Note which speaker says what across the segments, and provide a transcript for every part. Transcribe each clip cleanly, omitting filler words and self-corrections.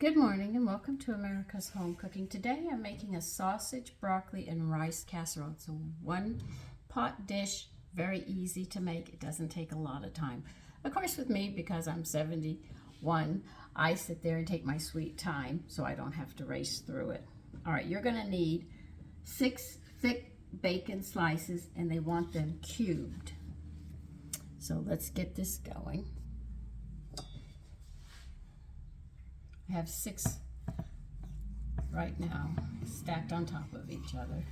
Speaker 1: Good morning and welcome to America's Home Cooking. Today I'm making a sausage, broccoli, and rice casserole. It's a one-pot dish, very easy to make. It doesn't take a lot of time. Of course with me, because I'm 71, I sit there and take my sweet time so I don't have to race through it. All right, you're gonna need 6 thick bacon slices and they want them cubed. So let's get this going. I have 6 right now stacked on top of each other,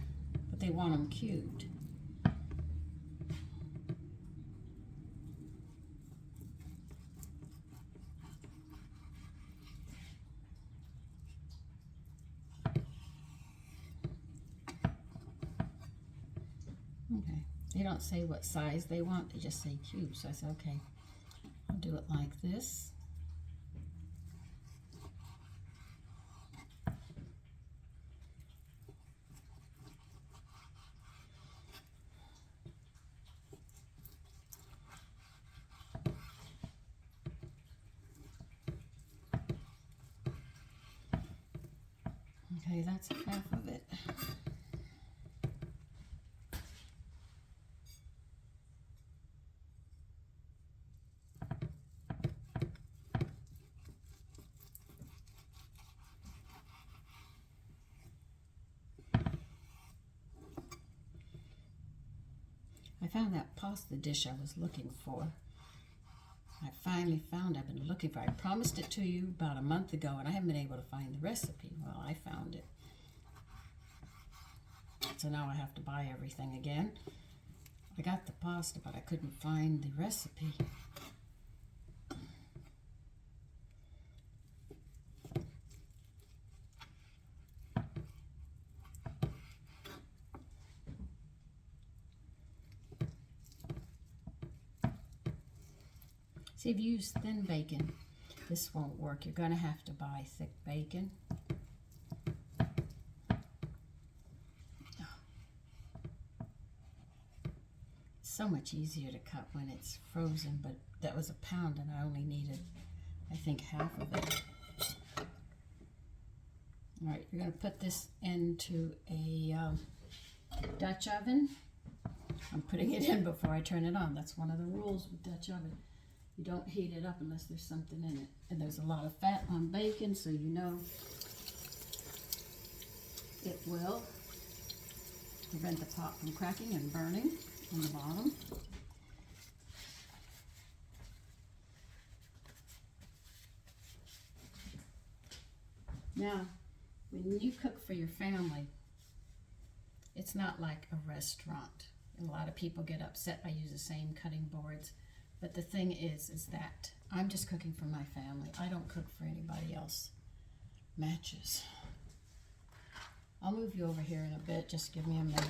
Speaker 1: but they want them cubed. Okay, they don't say what size they want, they just say cube. So I said, okay, I'll do it like this. Okay, that's half of it. I found that pasta dish I was looking for. I finally found it. I've been looking for it. I promised it to you about a month ago and I haven't been able to find the recipe. Well, I found it. So now I have to buy everything again. I got the pasta, but I couldn't find the recipe. See, if you use thin bacon, this won't work. You're going to have to buy thick bacon. It's so much easier to cut when it's frozen, but that was a pound and I only needed, I think, half of it. All right, you're going to put this into a Dutch oven. I'm putting it in before I turn it on. That's one of the rules with Dutch oven. You don't heat it up unless there's something in it. And there's a lot of fat on bacon, so you know it will prevent the pot from cracking and burning on the bottom. Now, when you cook for your family, it's not like a restaurant. A lot of people get upset I use the same cutting boards. But the thing is that I'm just cooking for my family. I don't cook for anybody else. Matches. I'll move you over here in a bit. Just give me a minute.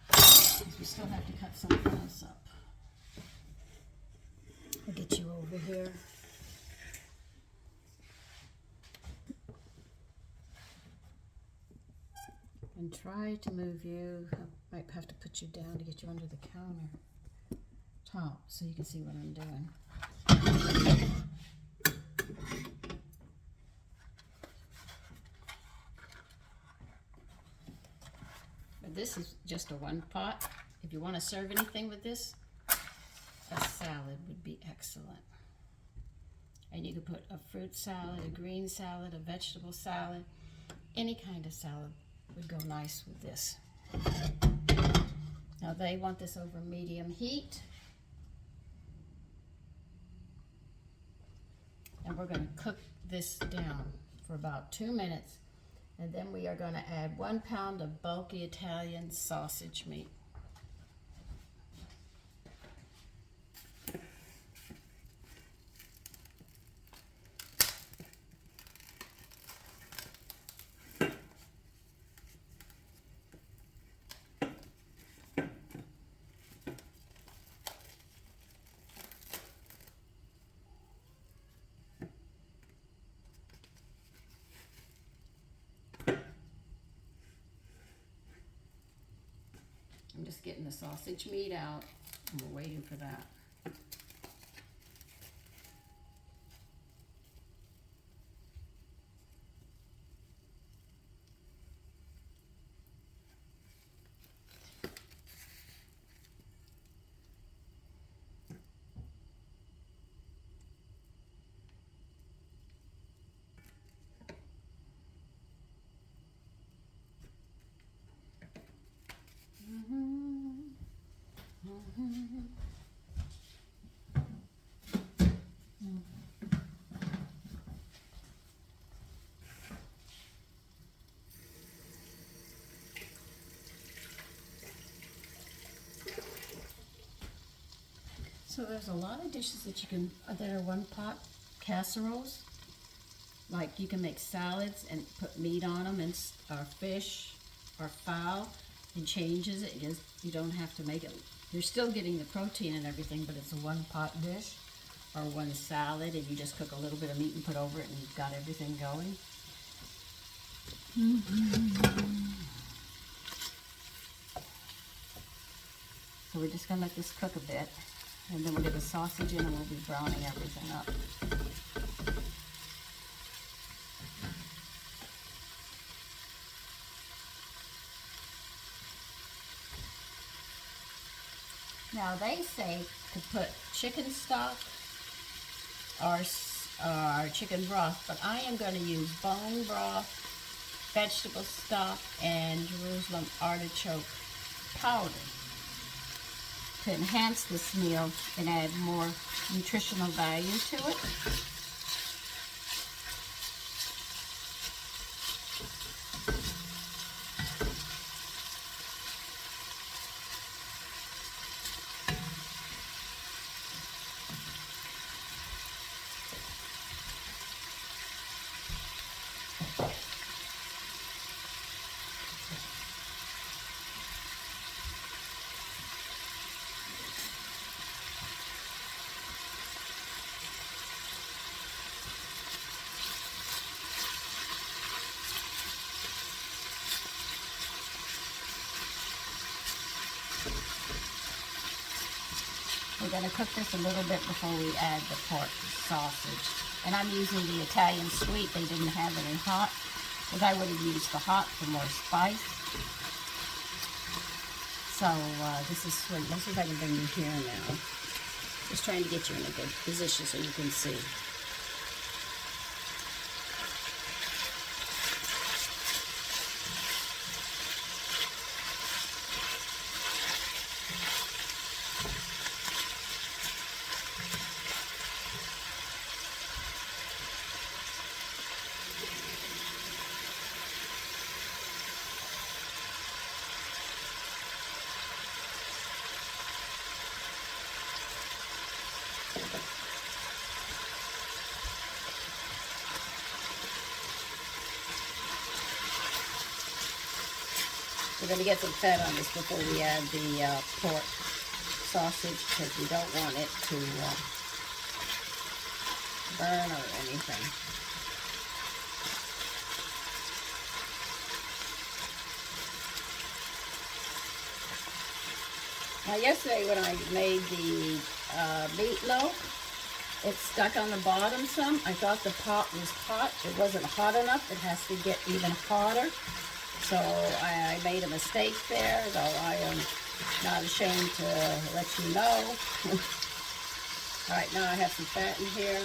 Speaker 1: Because we still have to cut something else up. I'll get you over here. And try to move you. I might have to put you down to get you under the counter top so you can see what I'm doing. But this is just a one pot. If you want to serve anything with this, a salad would be excellent. And you could put a fruit salad, a green salad, a vegetable salad, any kind of salad would go nice with this. Now they want this over medium heat. And we're going to cook this down for about 2 minutes. And then we are going to add 1 pound of bulky Italian sausage meat. I'm just getting the sausage meat out, and we're waiting for that. So there's a lot of dishes that you can, that are one pot casseroles. Like you can make salads and put meat on them, and or fish or fowl, and changes it. You don't have to make it. You're still getting the protein and everything, but it's a one pot dish or one salad, and you just cook a little bit of meat and put over it, and you've got everything going. So we're just gonna let this cook a bit, and then we'll get the sausage in, and we'll be browning everything up. Now they say to put chicken stock or chicken broth, but I am going to use bone broth, vegetable stock, and Jerusalem artichoke powder to enhance this meal and add more nutritional value to it. We're going to cook this a little bit before we add the pork sausage. And I'm using the Italian sweet. They didn't have any hot, because I would have used the hot for more spice. So this is sweet. Let's see if I can bring you here now. Just trying to get you in a good position so you can see. We're going to get some fat on this before we add the pork sausage, because we don't want it to burn or anything. Now yesterday when I made the meatloaf, it stuck on the bottom some. I thought the pot was hot. It wasn't hot enough. It has to get even hotter. So I made a mistake there, though I am not ashamed to let you know. All right, now I have some fat in here.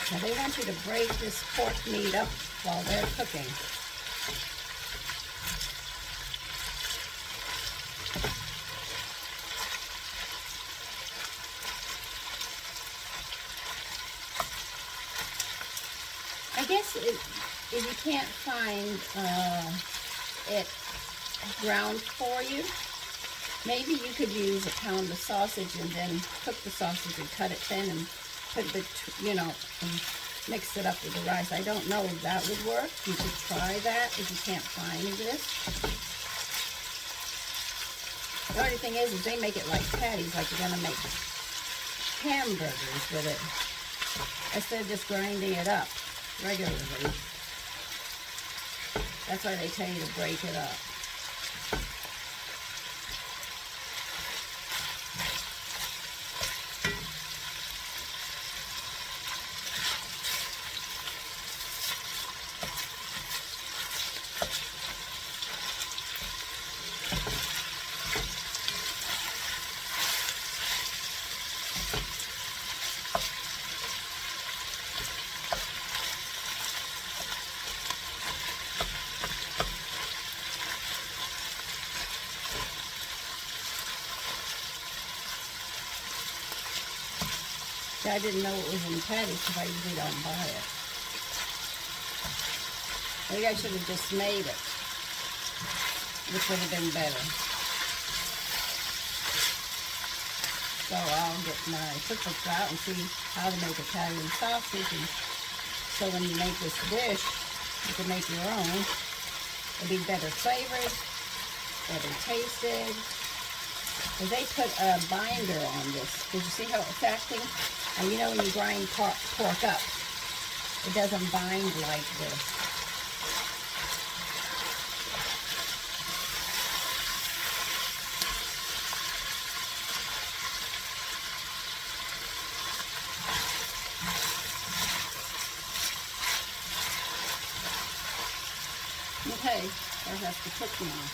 Speaker 1: Now they want you to break this pork meat up while they're cooking. I guess if you can't find it ground for you, Maybe you could use a pound of sausage and then cook the sausage and cut it thin and put the, and mix it up with the rice. I don't know if that would work. You could try that if you can't find this. The only thing is they make it like patties, like you're gonna make hamburgers with it, instead of just grinding it up regularly. That's why they tell you to break it up. I didn't know it was in patties because I usually don't buy it. Maybe I should have just made it, which would have been better. So I'll get my cookbooks out and see how to make Italian sausage. And so when you make this dish, you can make your own. It'll be better flavored, better tasted. Because they put a binder on this. Did you see how it's acting? And you know when you grind pork up, it doesn't bind like this. Okay, that has to cook now.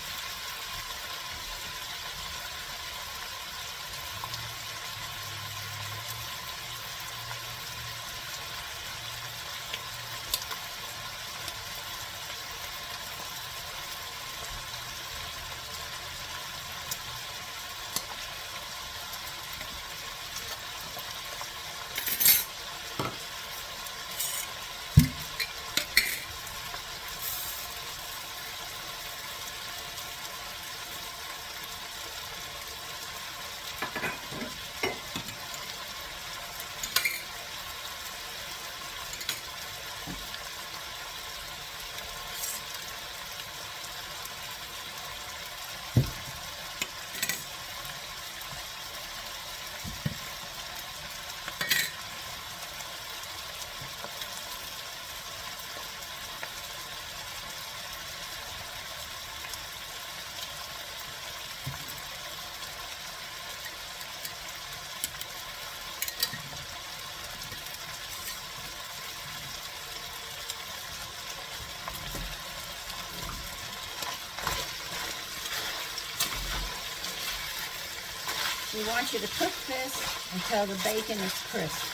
Speaker 1: We want you to cook this until the bacon is crisp.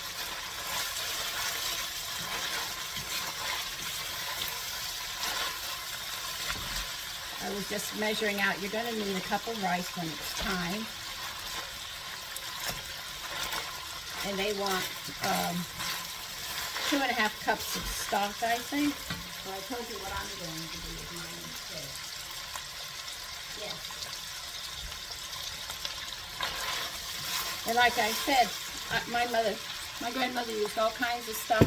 Speaker 1: I was just measuring out. You're going to need a cup of rice when it's time. And they want 2.5 cups of stock, I think. So I told you what I'm going to do with mine instead. Yes. And like I said, my grandmother used all kinds of stuff.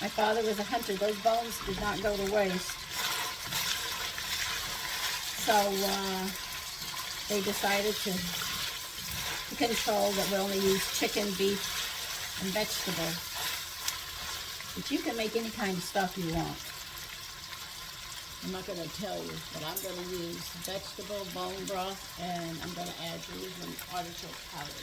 Speaker 1: My father was a hunter. Those bones did not go to waste. So they decided to control that we only use chicken, beef, and vegetable. But you can make any kind of stuff you want. I'm not going to tell you, but I'm going to use vegetable, bone broth, and I'm going to add these and artichoke powder.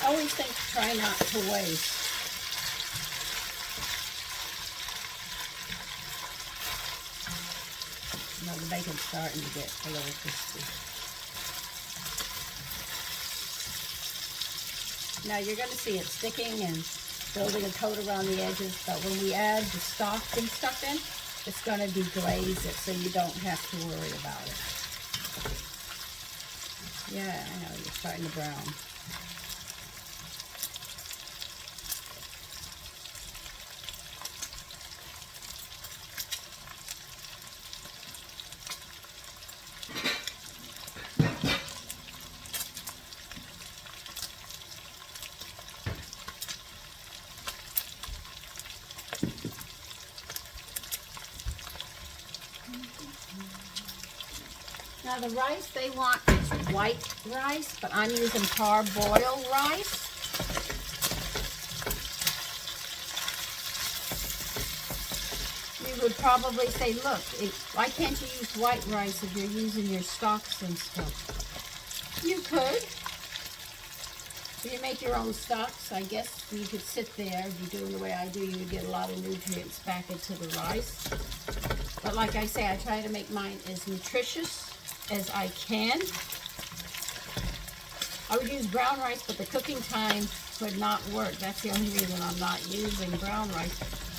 Speaker 1: Always think, try not to waste. You know, the bacon's starting to get a little crispy. Now you're going to see it sticking and building a coat around the edges, but when we add the stock and stuff in, it's going to deglaze it so you don't have to worry about it. Yeah, I know, you're starting to brown. Now the rice they want is white rice, but I'm using parboiled rice. You would probably say, look, why can't you use white rice if you're using your stocks and stuff? You could. If you make your own stocks, I guess you could sit there. If you're doing the way I do, you get a lot of nutrients back into the rice. But like I say, I try to make mine as nutritious as I can. I would use brown rice, but the cooking time would not work. That's the only reason I'm not using brown rice.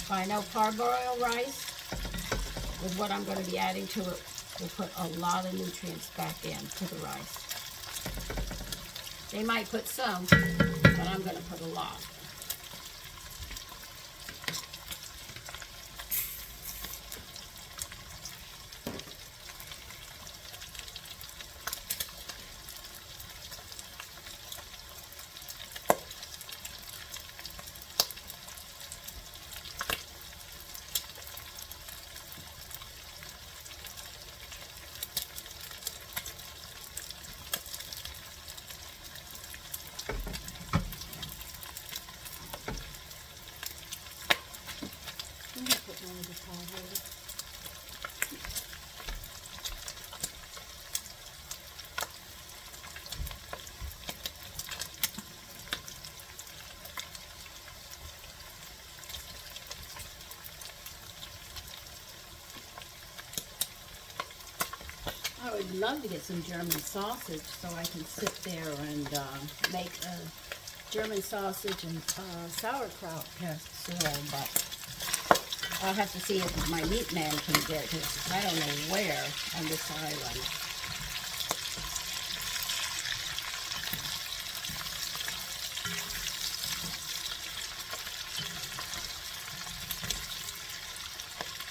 Speaker 1: But I know parboiled rice, with what I'm going to be adding to it, will put a lot of nutrients back into the rice. They might put some, but I'm going to put a lot. I would love to get some German sausage so I can sit there and make a German sausage and sauerkraut casserole, but I'll have to see if my meat man can get it. I don't know where on this island.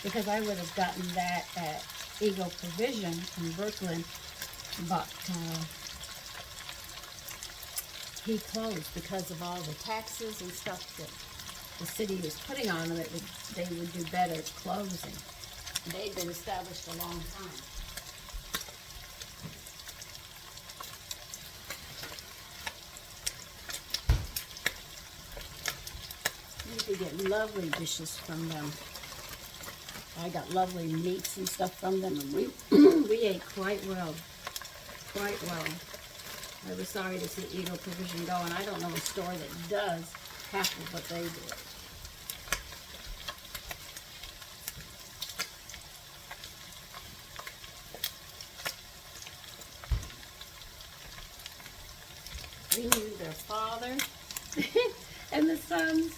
Speaker 1: Because I would have gotten that at Eagle Provision in Brooklyn, but he closed because of all the taxes and stuff that the city was putting on them. They would do better closing. They'd been established a long time. You could get lovely dishes from them. I got lovely meats and stuff from them, and we ate quite well. Quite well. I was sorry to see Eagle Provision go, and I don't know a store that does half of what they do. We knew their father and the sons.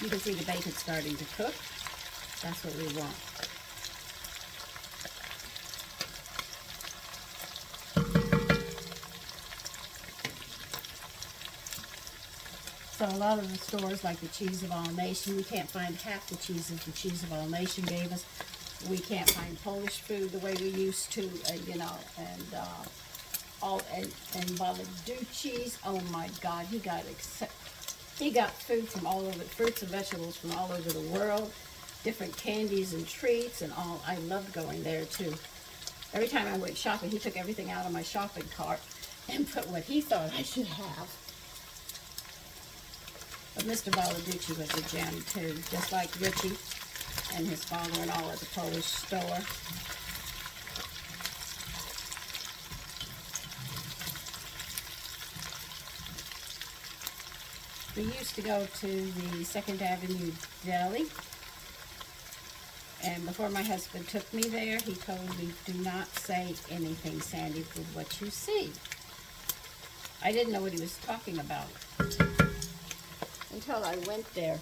Speaker 1: You can see the bacon starting to cook. That's what we want. So a lot of the stores, like the Cheese of All Nation, we can't find half the cheeses the Cheese of All Nation gave us. We can't find Polish food the way we used to, you know, and Baladucci's. Oh my God, he got food from all over, fruits and vegetables from all over the world, different candies and treats and all. I loved going there too. Every time I went shopping, he took everything out of my shopping cart and put what he thought I should have. But Mr. Baladucci was a gem too, just like Richie and his father-in-law at the Polish store. We used to go to the 2nd Avenue Deli, And before my husband took me there, he told me, do not say anything, Sandy, for what you see. I didn't know what he was talking about until I went there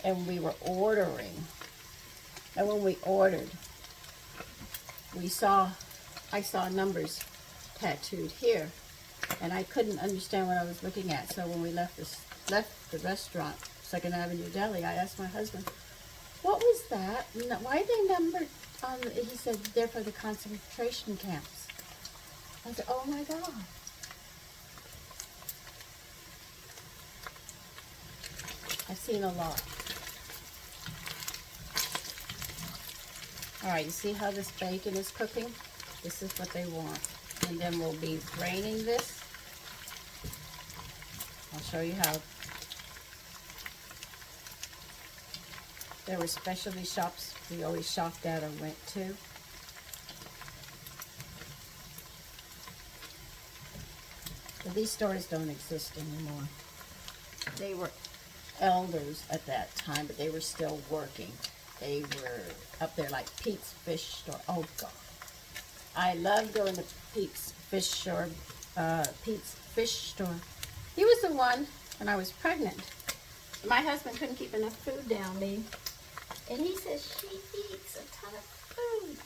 Speaker 1: and we were ordering. And when we ordered, I saw numbers tattooed here, and I couldn't understand what I was looking at. So when we left the restaurant, Second Avenue Deli, I asked my husband, what was that? Why are they numbered on the, he said, they're for the concentration camps. I said, oh my God. I've seen a lot. All right, you see how this bacon is cooking? This is what they want. And then we'll be draining this. I'll show you how. There were specialty shops we always shopped at or went to. But these stores don't exist anymore. They were elders at that time, but they were still working. They were up there like Pete's Fish Store. Oh God, I love going to Pete's Fish Store. Pete's Fish Store. He was the one when I was pregnant. My husband couldn't keep enough food down me, and he says she eats a ton of food.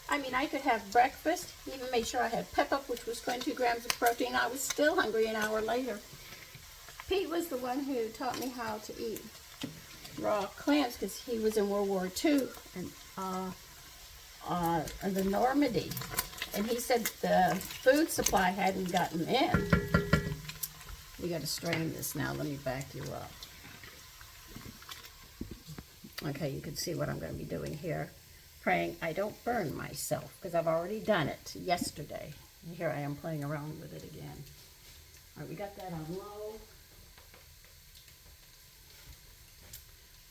Speaker 1: I mean, I could have breakfast. He even made sure I had pep-up, which was 22 grams of protein. I was still hungry an hour later. Pete was the one who taught me how to eat raw clams because he was in World War II and the Normandy, and he said the food supply hadn't gotten in. We got to strain this now. Let me back you up. Okay, you can see what I'm going to be doing here. Praying I don't burn myself because I've already done it yesterday. And here I am playing around with it again. All right, we got that on low.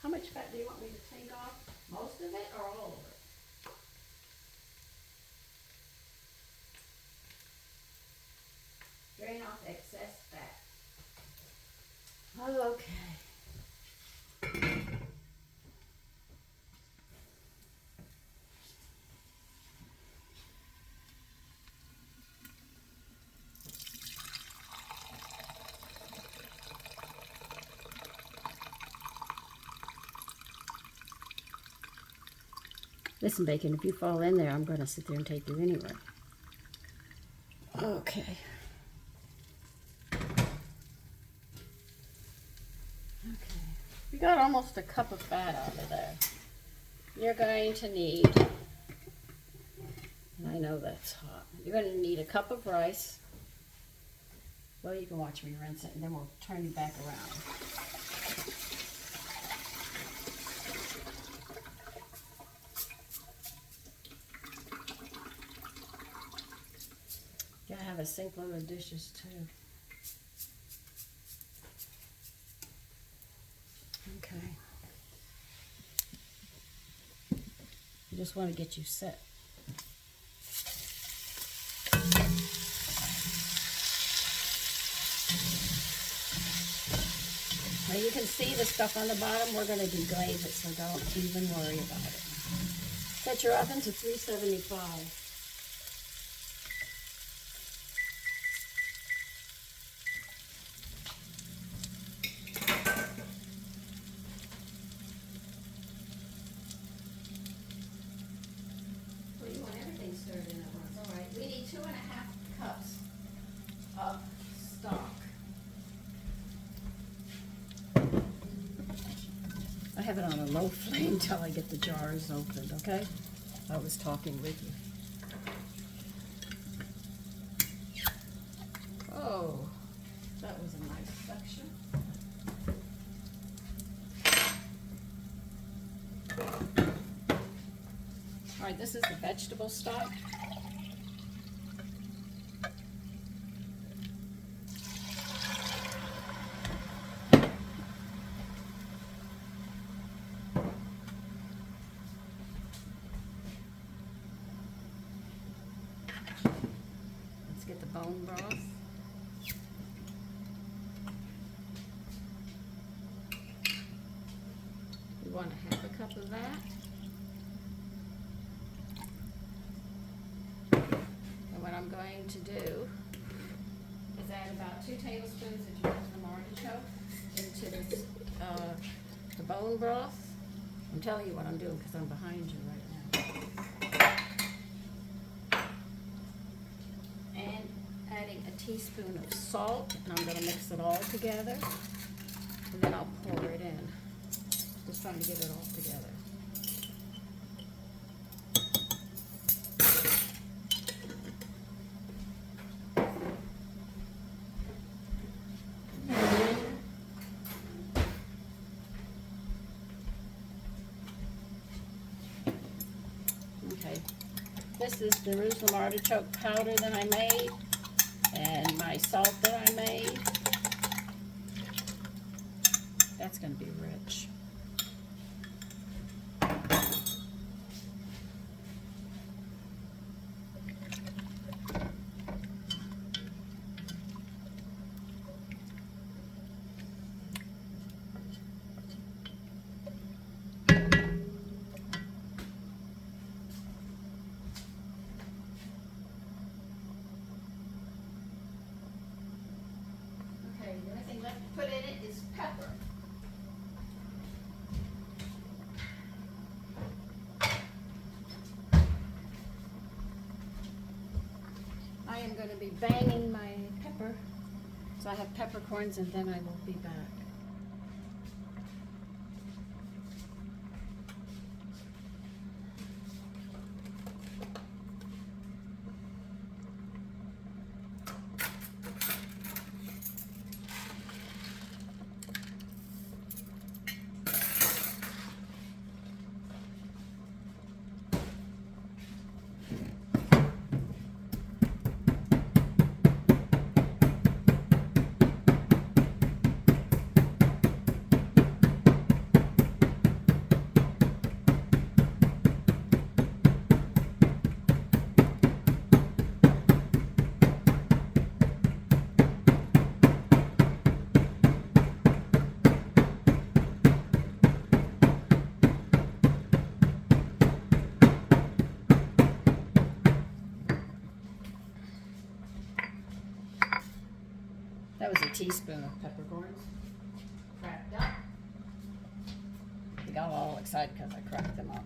Speaker 1: How much fat do you want me to take off? Most of it or all of it? Drain off excess fat. Okay. Listen, Bacon, if you fall in there, I'm going to sit there and take you anywhere. Okay. Okay. We got almost a cup of fat out of there. You're going to need, and I know that's hot, you're going to need a cup of rice. Well, you can watch me rinse it, and then we'll turn you back around. I have a sink load of dishes too. Okay. I just want to get you set. Now you can see the stuff on the bottom. We're going to deglaze it, so don't even worry about it. Set your oven to 375. I have it on a low flame until I get the jars opened, okay? I was talking with you. Oh, that was a nice section. All right, this is the vegetable stock. Get the bone broth. We want a half a going to do is add about 2 tablespoons of Jerusalem artichoke into this, the bone broth. I'm telling you what I'm doing because I'm behind you right now. And adding a teaspoon of salt, and I'm going to mix it all together, and then I'll pour it in. Just trying to get it all together. Okay, this is the Jerusalem artichoke powder that I made, and my salt that I made. That's going to be rich. Okay, the only thing left to put in it is pepper. I am going to be banging my pepper, so I have peppercorns, and then I will be back. That was a teaspoon of peppercorns cracked up. I got all excited because I cracked them up.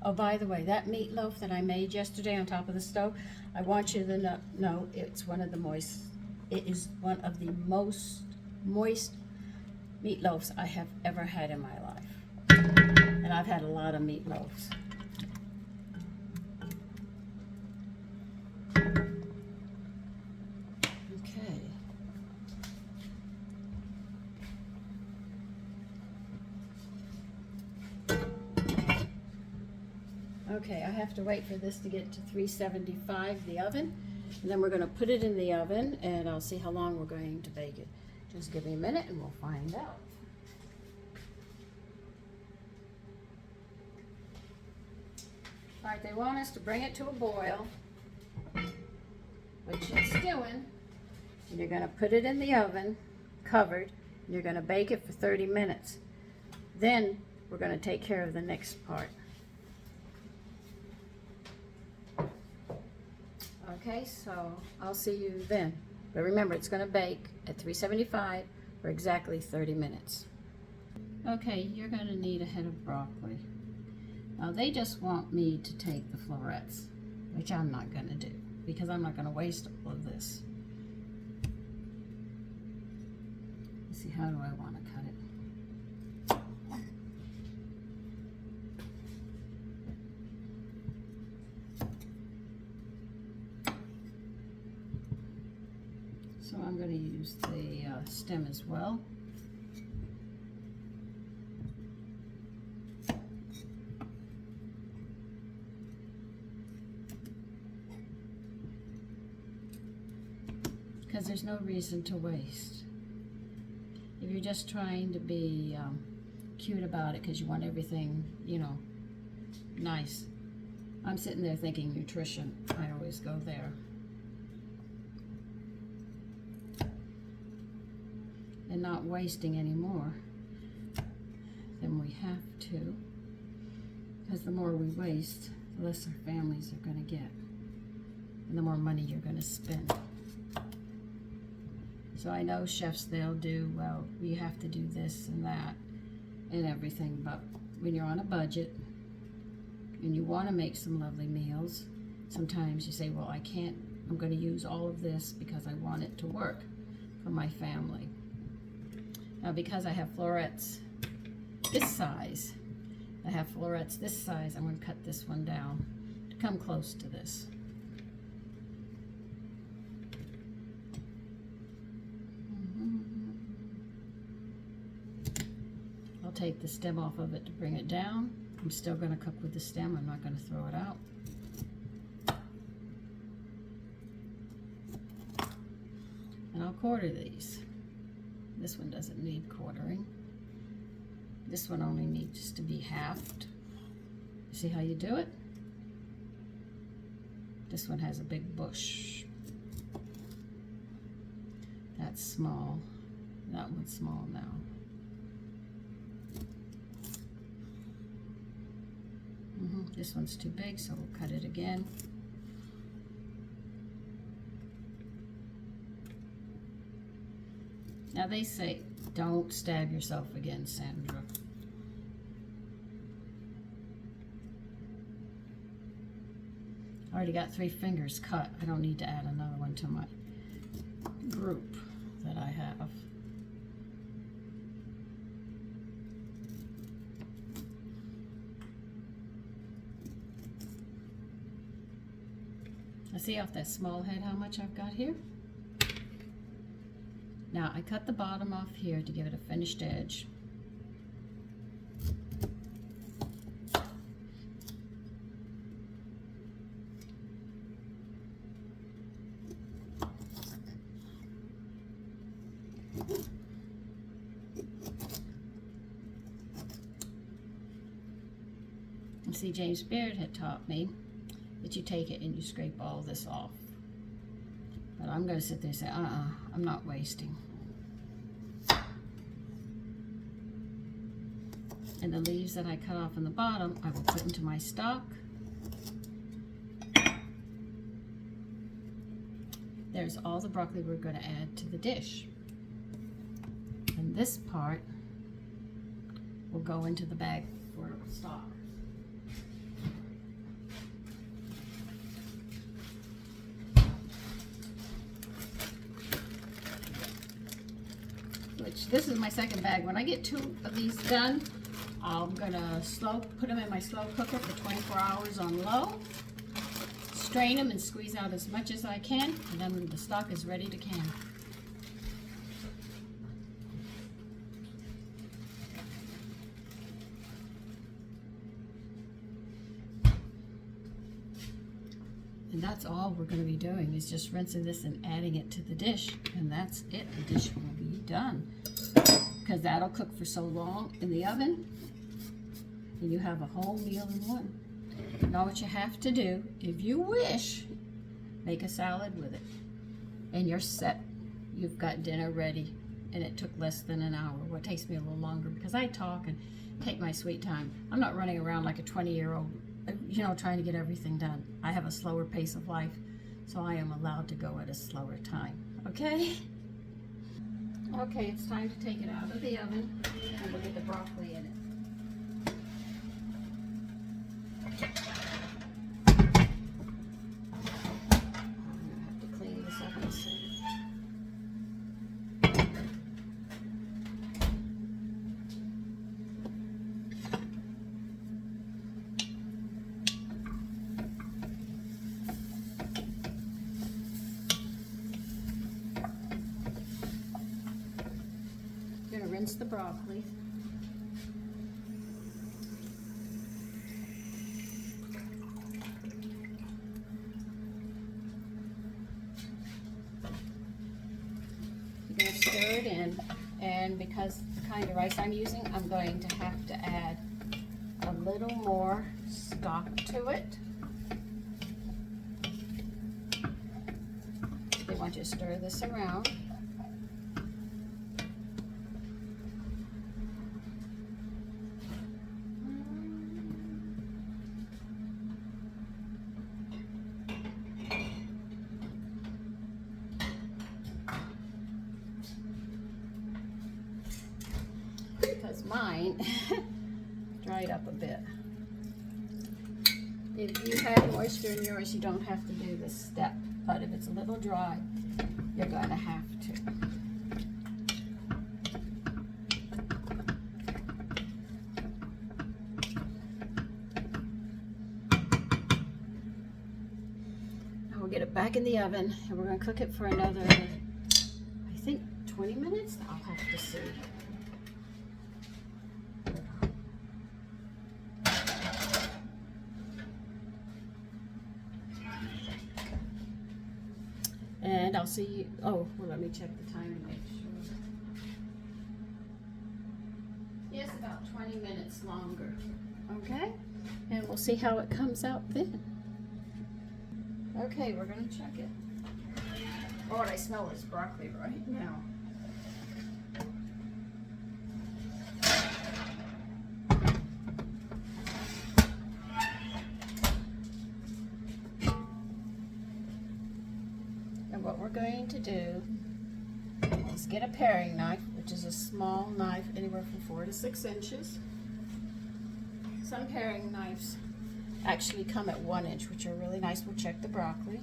Speaker 1: Oh, by the way, that meatloaf that I made yesterday on top of the stove, I want you to know it's one of the moist. It is one of the most moist meatloaves I have ever had in my life. And I've had a lot of meatloaves. Okay, I have to wait for this to get to 375, the oven, and then we're going to put it in the oven, and I'll see how long we're going to bake it. Just give me a minute and we'll find out. All right, they want us to bring it to a boil, which it's doing, and you're going to put it in the oven, covered, and you're going to bake it for 30 minutes. Then we're going to take care of the next part. Okay, so I'll see you then. But remember, it's going to bake at 375 for exactly 30 minutes. Okay, you're going to need a head of broccoli. Now, they just want me to take the florets, which I'm not going to do because I'm not going to waste all of this. Let's see, how do I want to cut it? So I'm going to use the stem as well. Because there's no reason to waste. If you're just trying to be cute about it because you want everything, you know, nice. I'm sitting there thinking nutrition. I always go there. And not wasting any more than we have to, because the more we waste, the less our families are going to get, and the more money you're going to spend. So I know chefs, they'll do, well, we have to do this and that and everything, but when you're on a budget and you want to make some lovely meals, sometimes you say, well, I can't, I'm going to use all of this because I want it to work for my family. Now, because I have florets this size, I'm going to cut this one down to come close to this. I'll take the stem off of it to bring it down. I'm still going to cook with the stem. I'm not going to throw it out. And I'll quarter these. This one doesn't need quartering. This one only needs to be halved. See how you do it? This one has a big bush. That's small. That one's small now. This one's too big, so we'll cut it again. Now they say, don't stab yourself again, Sandra. I already got 3 fingers cut. I don't need to add another one to my group that I have. Now see off that small head how much I've got here? Now I cut the bottom off here to give it a finished edge. And see, James Beard had taught me that you take it and you scrape all this off. But I'm going to sit there and say, I'm not wasting. And the leaves that I cut off in the bottom, I will put into my stock. There's all the broccoli we're going to add to the dish. And this part will go into the bag for stock. This is my second bag. When I get 2 of these done, I'm gonna put them in my slow cooker for 24 hours on low, strain them and squeeze out as much as I can, and then the stock is ready to can. And that's all we're going to be doing, is just rinsing this and adding it to the dish, and that's it. The dish will be done, because that'll cook for so long in the oven, and you have a whole meal in one. Now what you have to do, if you wish, make a salad with it, and you're set. You've got dinner ready, and it took less than an hour. Well, it takes me a little longer because I talk and take my sweet time. I'm not running around like a 20-year-old, you know, trying to get everything done. I have a slower pace of life, so I am allowed to go at a slower time, okay? Okay, it's time to take it out of the oven, and we'll get the broccoli in it. Rinse the broccoli. You're going to stir it in, and because the kind of rice I'm using, I'm going to have to add a little more stock to it. They want you to stir this around. mine dried up a bit. If you have moisture in yours, you don't have to do this step. But if it's a little dry, you're going to have to. Now we'll get it back in the oven, and we're going to cook it for another, I think, 20 minutes? I'll have to see. And I'll see you, oh, well, let me check the time and make sure. Yes, about 20 minutes longer. Okay, and we'll see how it comes out then. Okay, we're gonna check it. Oh, what I smell is broccoli right now. And what we're going to do is get a paring knife, which is a small knife, anywhere from 4 to 6 inches. Some paring knives actually come at 1 inch, which are really nice. We'll check the broccoli.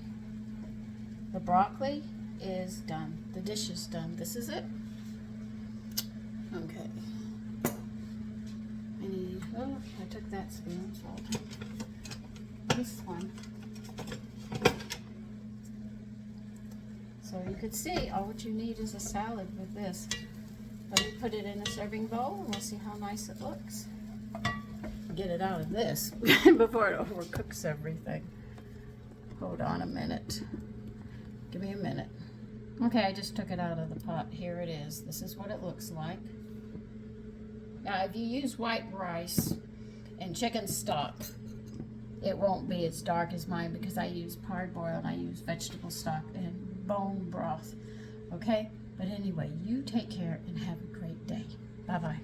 Speaker 1: The broccoli is done. The dish is done. This is it. Okay. I need, oh, I took that spoon, so I'll take this one. So you could see, all what you need is a salad with this. Let me put it in a serving bowl and we'll see how nice it looks. Get it out of this before it overcooks everything. Hold on a minute. Give me a minute. Okay, I just took it out of the pot. Here it is. This is what it looks like. Now, if you use white rice and chicken stock, it won't be as dark as mine because I use parboil and I use vegetable stock and bone broth. Okay? But anyway, you take care and have a great day. Bye-bye.